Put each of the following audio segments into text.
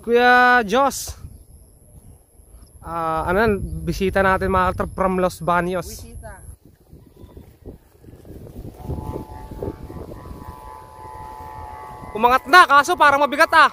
Kuya Jos. Bisita natin mga kaltar from Los Baños. Bisita. Umangat na, kaso parang mabigat ah.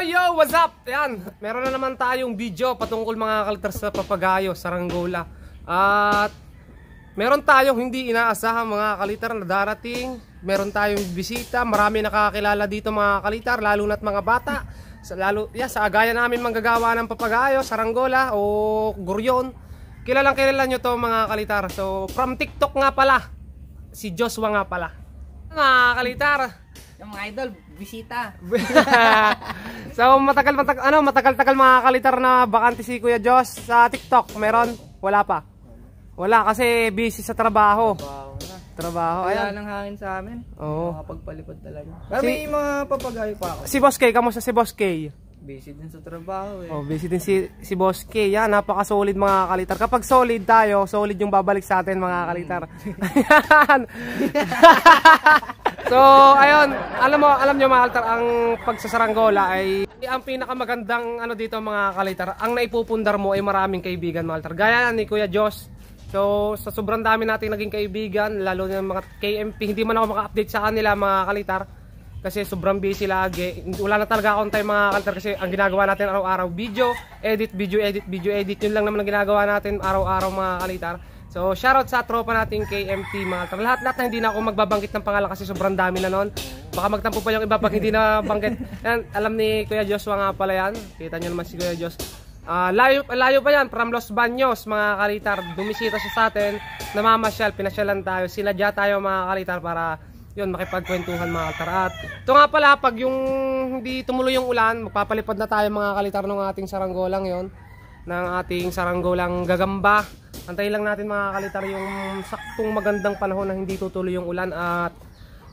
Yo, what's up? Yan, meron na naman tayong video patungkol mga kaltar sa Papagayo, Saranggola. At meron tayong hindi inaasahan mga kalitar na darating. Meron tayong bisita, marami nakakilala dito mga kalitar, lalo na't mga bata. Sa agaya namin manggagawa ng Papagayo, Saranggola o Guryon. Kilalang kilala nyo to mga kalitar. So from TikTok nga pala, si Joshua nga pala. Mga kalitar, Yung mga idol, bisita. so matagal mga kalitar na bakante si Kuya Jos sa TikTok. Meron? Wala pa. Wala kasi busy sa trabaho. Trabaho. Kaya Ayan. ng hangin sa amin. Oo. Makapagpalipad talaga. Pero may mga papagayo pa ako. Si Boss K, kamusta si Boss K? Busy din sa trabaho eh. Oh, busy din si Boss K. Yan, napaka-solid mga kalitar. Kapag solid tayo, solid yung babalik sa atin mga kalitar. Ayan. So, ayun, alam nyo mga kalitar, ang pagsasaranggola ay ang pinakamagandang dito mga kalitar. Ang naipupundar mo ay maraming kaibigan mga kalitar. Gaya ni Kuya Jos. So, sa sobrang dami natin naging kaibigan, lalo na mga KMP, hindi man ako maka-update sa kanila mga kalitar. Kasi sobrang busy lagi. Wala na talaga akong time mga kalitar kasi ang ginagawa natin araw-araw video edit. Yun lang naman ang ginagawa natin araw-araw mga kalitar. So shoutout sa tropa natin KMT mga kalitar. Lahat na hindi na ako magbabanggit ng pangalan kasi sobrang dami na nun. Baka magtampo pa yung iba pag hindi na banggit. Yan, alam ni Kuya Joshua nga pala yan. Kita nyo naman si Kuya Jos. Layo pa yan from Los Baños mga kalitar. Dumisita siya sa atin. Namamasyal, pinasyalan tayo. Sinadya tayo mga kalitar para yun, makipagkwentuhan mga kalitar. At ito nga pala, pag yung hindi tumuloy yung ulan, magpapalipad na tayo mga kalitar ng ating saranggolang yon, ng ating saranggolang gagamba. Antayin lang natin mga kalitar yung saktong magandang panahon na hindi tutuloy yung ulan. At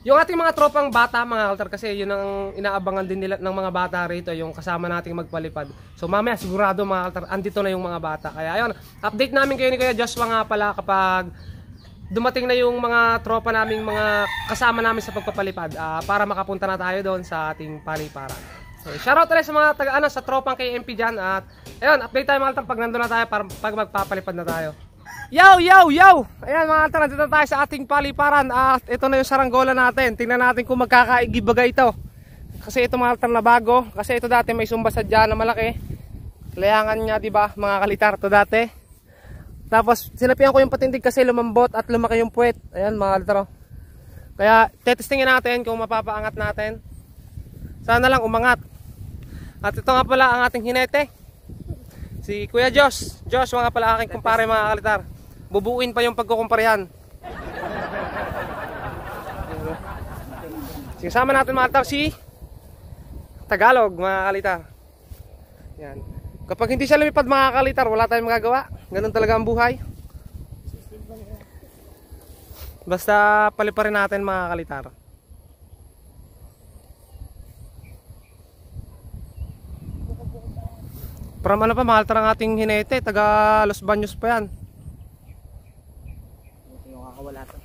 yung ating mga tropang bata mga kalitar, kasi yun ang inaabangan din nila ng mga bata rito, yung kasama nating magpalipad. So mamaya sigurado mga kalitar, andito na yung mga bata. Kaya ayun, update namin kayo ni Kuya Joshua nga pala kapag dumating na yung mga tropa naming mga kasama namin sa pagpapalipad para makapunta na tayo doon sa ating paliparan. So shoutout ulit sa mga sa tropang KMP dyan. At ayun, update tayo mga kaltar pag nandun na tayo para pag magpapalipad na tayo. Yo! Ayan mga kaltar, nandito tayo sa ating paliparan. At ito na yung saranggola natin. Tingnan natin kung magkakaigibaga ito. Kasi ito mga kaltar na bago. Kasi ito dati may sumba sadya na malaki. Layangan niya diba mga kalitar, ito dati. Tapos sinapian ko yung patindig kasi lumambot at lumaki yung puwet. Ayan mga kalitar. Kaya tetestingin natin kung mapapaangat natin. Sana lang umangat. At ito nga pala ang ating hinete, si Kuya Jos. Joshua nga pala aking kumpare mga kalitar. Bubuuin pa yung pagkukumparehan. Sinasama natin mga kalitar si Tagalog mga kalitar. Yan. Kapag hindi siya lumipad mga kalitar, wala tayong magagawa. Ganun talaga ang buhay. Basta paliparin natin mga kalitar. Para ano pa mga kalitar ang ating hinete, taga Los Baños pa yan. Yung kakawala to.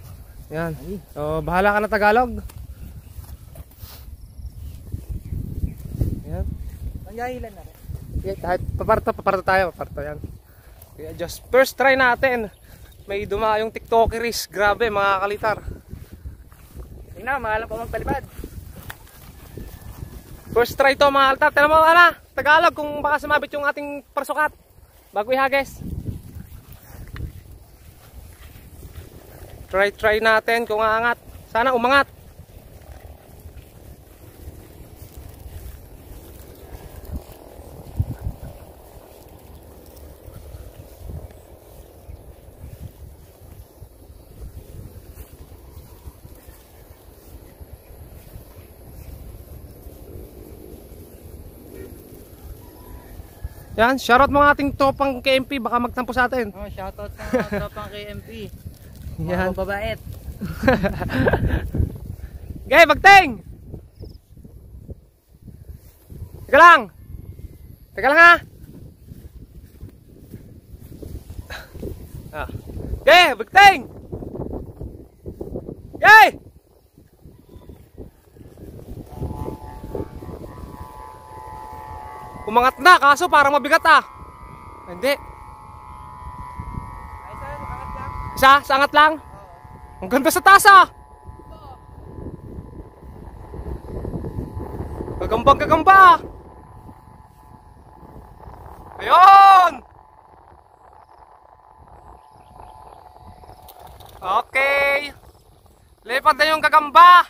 Yan. So bahala ka na Tagalog. Yan. Nangyaylan na rin. Kahit paparto tayo, yan. Kaya just first try natin. May dumayong TikTokeries, grabe mga kalitar. Tingnan, maalam pa magpalipad. First try to mga kalitar. Tignan mo Tagalog kung baka sumabit yung ating parsukat bago ihagis. Try natin kung aangat. Sana umangat. Yan, shoutout mga ating tropang KMP, baka magtampo sa atin. Oh, shoutout sa mga tropang KMP. Yan. Mga babait. Gay, bagting! Teka lang! Teka lang ha! Ah. Okay, bigting! Yay! Umangat na, kaso parang mabigat ah. Hindi. Ay, sir, angat lang. Isa, sa angat lang. Ang ganda sa taas ah. Gagambang gagamba. Ayun! Okay. Lipad na yung gagamba.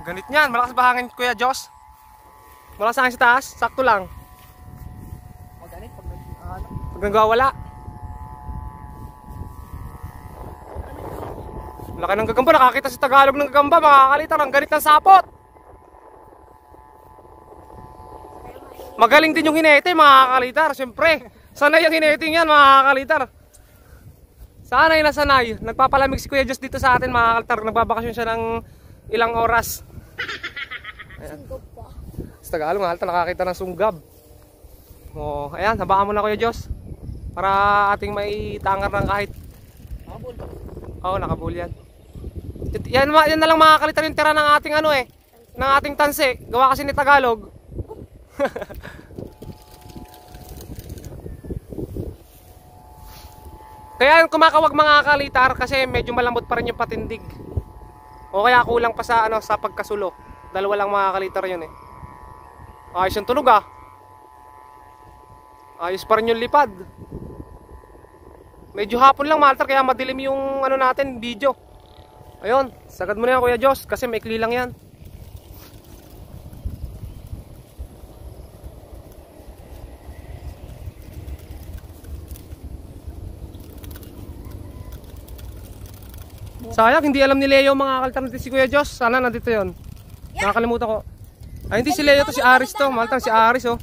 Ganit niyan, malakas ba hangin Kuya Jos? Malakas hangin sa taas, sakto lang. Maganit pag Pag nagwawala. Laki ng gagamba, nakakita si Tagalog ng gagamba, makakalitar ang ganit ng sapot. Magaling din yung hinete, makakalitar, siyempre. Sanay yung hineting yan, makakalitar. Sanay na sanay. Nagpapalamig si Kuya Jos dito sa atin, makakalitar. Nagbabakasyon siya ng ilang oras. Sunggab pa. Sa Tagalog, nakakita ng sunggab. Oh, ayan, habaan mo na Kuya Jos. Para ating may tangar ng kahit. Nakabul. Oo, nakabul yan. Yan na lang makakalitar yung tira ng ating ano ng ating tanse. Gawa kasi ni Tagalog. Kaya kumakawag mga kalitar kasi medyo malambot pa rin yung patindig. O kaya kulang pa sa sa pagkasulo. Dalawa lang mga kalitar yun eh. Ayos yung tunog ah. Ayos pa rin yung lipad. Medyo hapon lang Maltar kaya madilim yung natin video. Ayun, sagad mo na yan Kuya Jos kasi maikli lang yan. Sayang, hindi alam ni Leo mga kalitar natin si Kuya Jos. Sana nandito yon. Nakakalimutan ko. Ay hindi si Leo to, si Aris to. Maltar si Aris oh.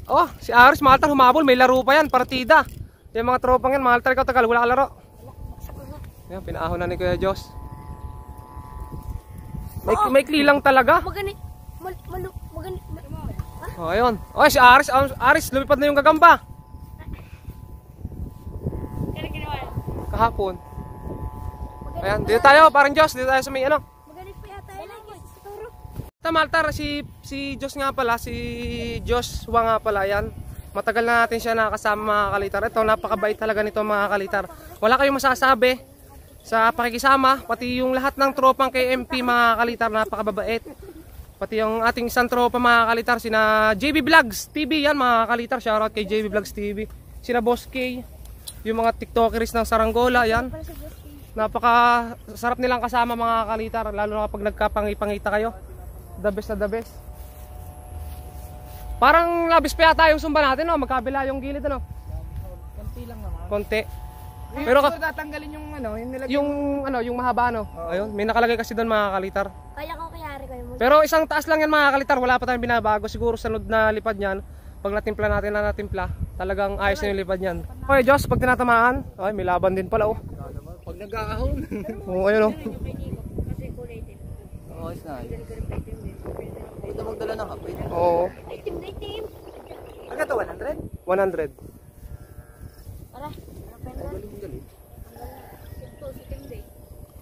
Oh, si Aris Maltar humabol, may laro pa yan, partida. Yung mga tropang yan, Maltar ikaw tagal, wala ka laro. Yan, pinaahon na ni Kuya Jos. May klilang talaga. Maganit. Maganit. Oh, ayun. Oh, si Aris, Aris, lumipad na yung gagamba. Kailan ginawa yan? Kahapon. Ayan, dito tayo, parang Jos, dito tayo sa may Maganit pa yata yun. Siguro. Ito Maltar, si Jos nga pala, si Joshua nga pala yan. Matagal na natin siya nakasama mga kalitar. Ito, napakabait talaga nito mga kalitar. Wala kayong masasabi sa pakikisama, pati yung lahat ng tropang KMP mga kalitar, napakababait. Pati yung ating isang tropa mga kalitar, sina JB Vlogs TV yan mga kalitar. Shoutout kay JB Vlogs TV. Sina Boss K, yung mga tiktokeries ng Saranggola yan. Napaka sarap nilang kasama mga kalitar, lalo na kapag nagkapangipangita kayo. The best na the best. Parang labis pa yata yung sumba natin, no? Magkabila yung gilid, ano? Konti lang naman. Konti. Pero Pero tatanggalin yung nilagay. yung mahaba, no? Ayun, may nakalagay kasi doon mga kalitar. Kaya ko kayari kayo mo. Pero isang taas lang yan mga kalitar, wala pa tayong binabago. Siguro sunod na lipad niyan, pag natimpla natin na natimpla, talagang ayos na yung lipad niyan. Okay, Diyos, pag tinatamaan, ay, may laban din pala, oh. Pag nag-aahon. Oo, ayun, oh. Kasi kulay din. Oo, is na. Ito magdala ng kape. Oo, Itim. Ano to, 100? 100. Tara. Galing. Ito, si Timday.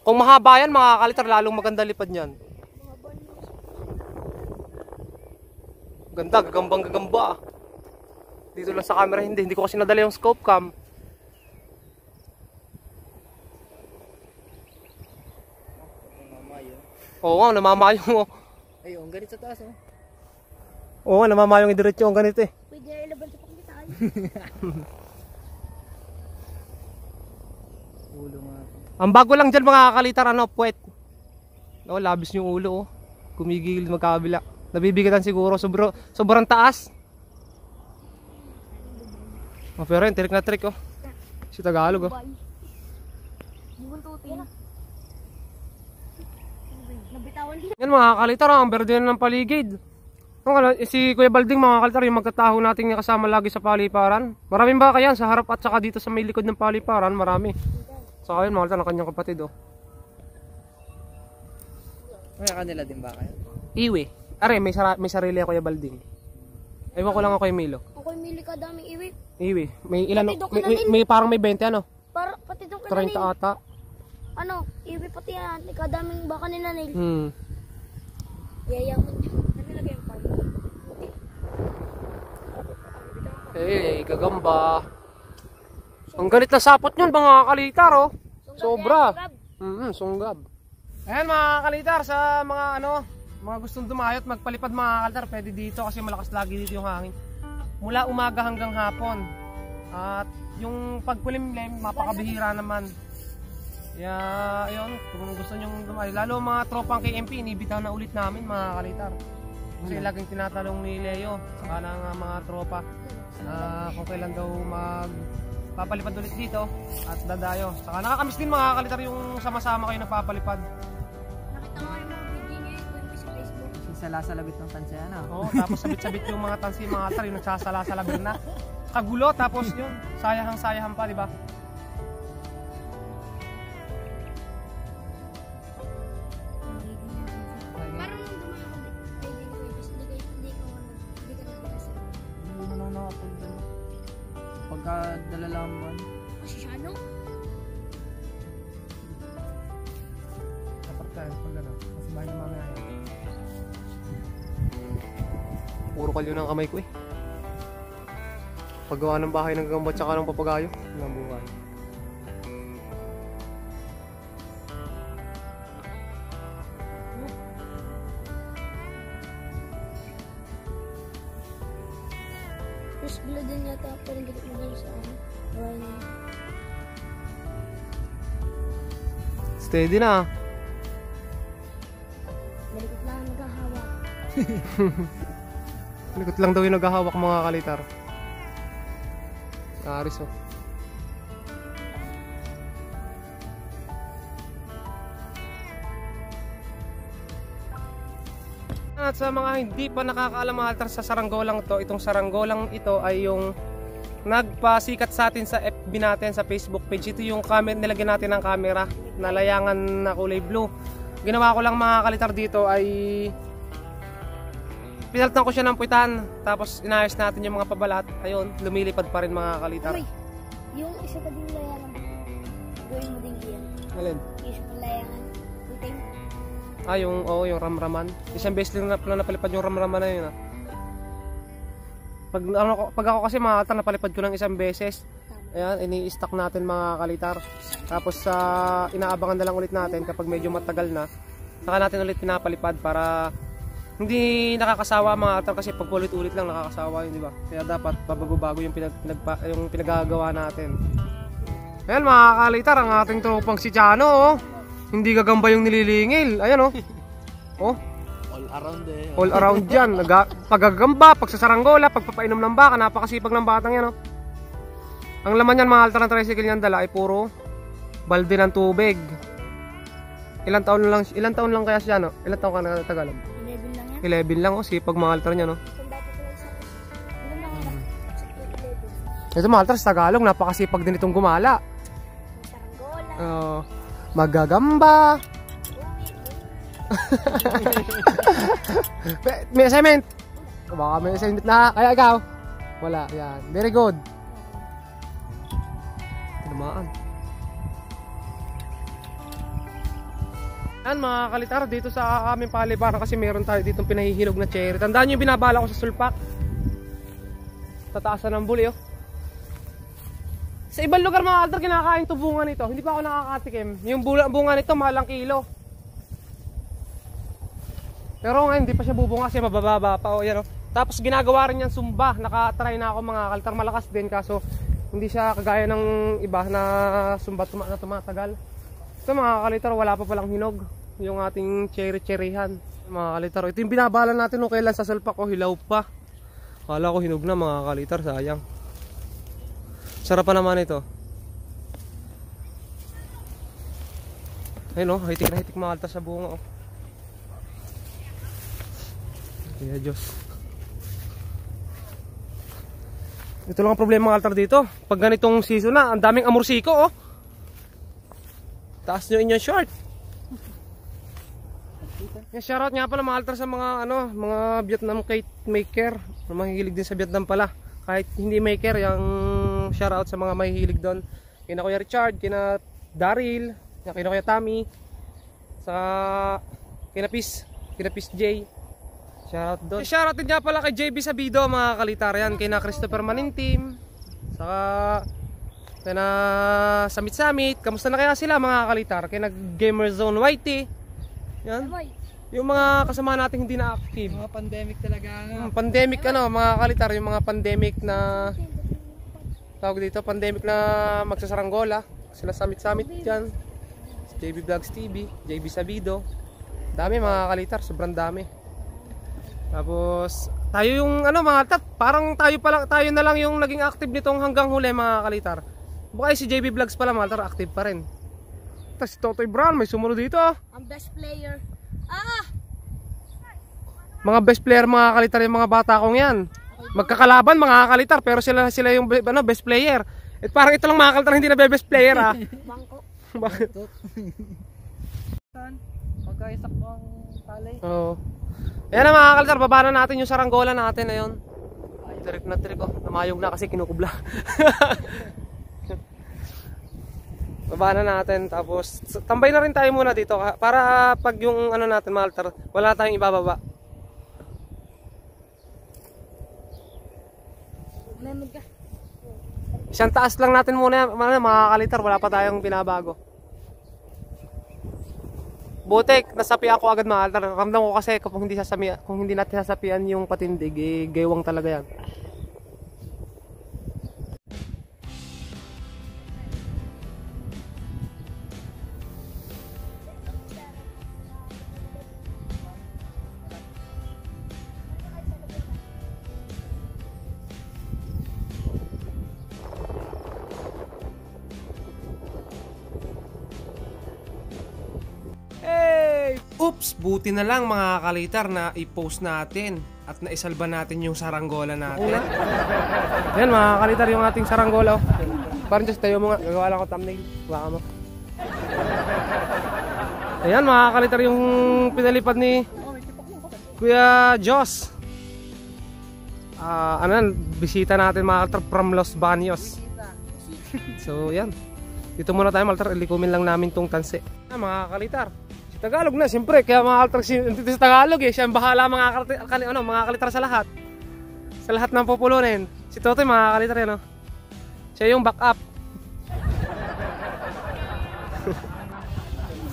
Kung mahaba yan mga kalitar, lalong maganda lipad niyan. Ganda, gagamba. Dito lang sa camera, hindi ko kasi nadala yung scope cam. Oo nga, namamayong oh. Ay, ang ganit sa taas oh. Oo nga, namamayong idiretso ang ganito eh. Pwede na ilaban sa pakitaan. Ulo nga. Ang bago lang dyan mga kalitar, puwet. Oh, labis yung ulo oh. Kumigil magkabila. Nabibigatan siguro, sobrang taas. Oh, pero yun, trick na trick oh. Si Tagalog oh. Bubuntutin. Nabitawan din. Yan mga kalitar, ang berde na ng paligid. Si Kuya Balding mga kalitar, yung magkataho natin kasama lagi sa paliparan. Maraming baka yan sa harap at saka dito sa may likod ng paliparan, marami. Saka yun mga kalitar, ang kanyang kapatid oh. Kaya kanila din ba kayo? Iwi. Are, may sarili ako yung balding. Ewan ko lang ako yung Milo. Ako yung mili ka daming iwi. Iwi, may ilan, Pati doon may, ka na may, din. may parang may 20 ano? Pati doon 30 ka ata. Ano, iwi pati yan. Kadaming baka ni Nanil. Yayaman niya. Ano lagay yung farm? Eh, gagamba. Ang galit na sapot yun mga kalitar oh. Sobra. Sunggab. Ayan mga kalitar, sa mga ano, mga gustong dumayot, magpalipad mga kalitar, pwede dito kasi malakas lagi dito yung hangin. Mula umaga hanggang hapon. At yung pagkulimlim, mapakabihira naman. Kaya, ayun, kung gusto nyo dumayot, lalo mga tropang KMP, inibitaw na ulit namin mga kalitar. Kasi laging tinatanong ni Leo, saka ng mga tropa, kung kailan daw papalipad ulit dito at dadayo. Saka nakakamiss din mga kalitar yung sama-sama kayo nagpapalipad. Nakita mo yung mga video niya yung sa Facebook. Sala-salabit ng tansya na. Oo, tapos sabit-sabit yung mga tansi, mga kalitar, yung nagsasala-salabir na. Kagulo, tapos yun, sayahang-sayahan pa, di ba? Parang nung dumaan ako, hindi ka nakakasa. Hindi mo na nakapagdala. Pagka dalalang buwan. Kasi siya ano? Dapat tayo, pag ano, kasi bahay ng mamaya yan. Puro kalyo ng kamay ko eh. Paggawa ng bahay ng gagamba tsaka ng papagayo, ng buhay. Tapos bila din yata parang dito mo dahil sa ano. Bahay niya. Steady na. Malikot lang ang naghahawak. Likot lang daw yung naghahawak mga kalitar. Aris oh. At sa mga hindi pa nakakaalam mga kalitar sa saranggolang to, itong saranggolang ito ay yung nagpasikat sa atin sa FB natin, sa Facebook page. Ito yung nilagyan natin ng camera na layangan na kulay blue. Ginawa ko lang mga kalitar dito ay pinalitan ko siya ng puwitan, tapos inayos natin yung mga pabalat. Ayun, lumilipad pa rin mga kalitar. Uy, yung isa pa din layangan. Gawin mo din yan. Alin? Yung isa pa layangan. Puting. Yung ramraman. Isang beses lang na napalipad yung ramraman na yun. Pag ako kasi mga kalitar, napalipad ko ng isang beses. Ayan, ini-stack natin mga kalitar. Tapos inaabangan na lang ulit natin kapag medyo matagal na. Saka natin ulit pinapalipad para hindi nakakasawa mga kalitar, kasi pag ulit-ulit lang nakakasawa yun, di ba? Kaya dapat babago-bago yung pinagagawa natin. Ayan mga kalitar, ang ating tropang si Chano oh. Hindi gagamba yung nililingil. Ayan oh. Oh. All around eh. All around dyan. Paggagamba, pagsasaranggola, pagpapainom ng baka, napakasipag ng batang yan oh. Ang laman yan mga kalitar ng tricycle niyan dala ay puro balde ng tubig. Ilang taon lang kaya siya no? Ilang taon ka na Tagalog? 11 lang yan. 11 lang oh, sipag mga kalitar niya no. Kung dapat ko lang sa ano lang yan. Sa 11. Ito mga kalitar sa Tagalog, napakasipag din itong gumala. Saranggola. Magagamba. May assignment. Baka may assignment na. Kaya ikaw? Wala. Yan. Very good. Tinamaan. Yan mga kalitar, dito sa aming palibaran kasi meron tayo ditong pinahihinog na cherry. Tandaan nyo yung binabala ko sa sulpak. Tataasan ng buli oh. Sa ibang lugar mga kalitar, kinakain to bunga nito. Hindi pa ako nakakatikim. Yung bunga nito mahalang kilo. Pero ngayon hindi pa siya bubunga kasi mabababa pa oh, yan oh. Tapos ginagawa rin yan sumba. Nakatry na ako mga kalitar, malakas din kaso hindi siya kagaya ng iba na sumba na tumatagal. Ito mga kalitar, wala pa palang hinog yung ating cherry-cherryhan. Mga kalitar, ito yung binabala natin nung kailan sa sulpak ko, hilaw pa. Kala ko hinog na mga kalitar, sayang. Sarap pa naman ito. Ayun oh, hitik na hitik mga kalitar sa bunga oh. Kaya Diyos. Ito lang ang problema mga kalitar dito. Pag ganitong season na, ang daming amorsiko oh. Taas nyo inyong short. Yan, shoutout nga pala mga altar sa mga mga Vietnam cake maker. Mahihilig din sa Vietnam pala. Kahit hindi maker, yung shoutout sa mga mahihilig doon. Kina Kuya Richard, kina Daryl, kina Kuya Tommy, sa kina Peace J. Shoutout doon. Shoutout din nga pala kay JB Sabido mga kalitar. Yan, kina Christopher Manintim, saka kina Samit. Kamusta na kaya sila mga kalitar? Kina Gamer Zone Whitey. Yan. Yung mga kasama natin hindi na active. Mga pandemic talaga. Pandemic mga kalitar, yung mga pandemic na tawag dito, pandemic na magsasaranggola. Sila Samit dyan. Si JB Vlogs TV, JB Sabido. Dami mga kalitar, sobrang dami. Tapos tayo yung mga tat, parang tayo na lang yung naging active nitong hanggang huli mga kalitar. Baka si JB Vlogs pala mga kalitar, active pa rin. Tapos si Totoy Brown may sumunod dito. Ang best player. Mga best player mga kalitar yung mga bata kong yan. Magkakalaban mga kalitar pero sila yung best player. At parang ito lang mga kalitar hindi na best player ha. Bangko. Bakit? Pagkaisak mo ang tali. Oo. Yan na mga kalitar, baba na natin yung saranggola natin na yun. Trip na trip oh. Namayog na kasi kinukubla. Baba na natin tapos tambay na rin tayo muna dito para pag yung natin mga kalitar, wala tayong ibababa. Isang taas lang natin muna mga kalitar, wala pa tayong binabago. Butik, nasapi ako agad mga kalitar. Ramdam ko kasi kung hindi natin sasapian yung patindig, gaywang talaga yan. Oops, buti na lang mga kalitar na i-post natin at naisalba natin yung saranggola natin. Yan mga kalitar yung ating saranggola. Parang just tayo mo nga, gagawa lang ko thumbnail. Baka mo. Ayan mga kalitar yung pinalipad ni Kuya Jos. Bisita natin mga kalitar from Los Baños. So yan. Dito muna tayo mga kalitar, ilikumin lang namin tong tanse. Mga kalitar. Tagalog na siyempre, kaya mga kalitar dito sa Tagalog siya ang bahala mga kalitar sa lahat. Sa lahat ng pupulunin. Si Totoy mga kalitar yan siya yung backup.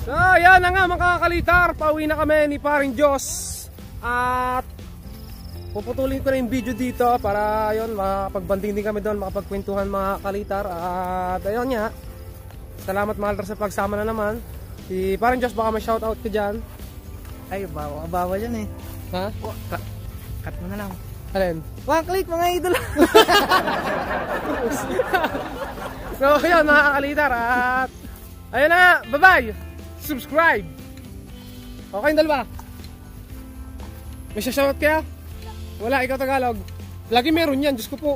So yan na nga mga kalitar, pauwi na kami ni Paring Diyos. At puputulin ko na yung video dito para yun, makapagbanding din kami doon, makapagkwentuhan mga kalitar. At ayun nga, salamat mga kalitar sa pagsama na naman. Si Paring Diyos, baka may shoutout ko dyan. Ay, bawal yan eh. Ha? Cut mo na lang. Alin? One click mga idol. So yun mga kalitar. At ayun na nga, bye bye. Subscribe. Okay yung dalawa. May shoutout kaya? Wala, ikaw Tagalog. Lagi meron yan, Diyos ko po.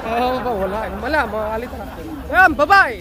Wala mga kalitar. Ayan, bye bye.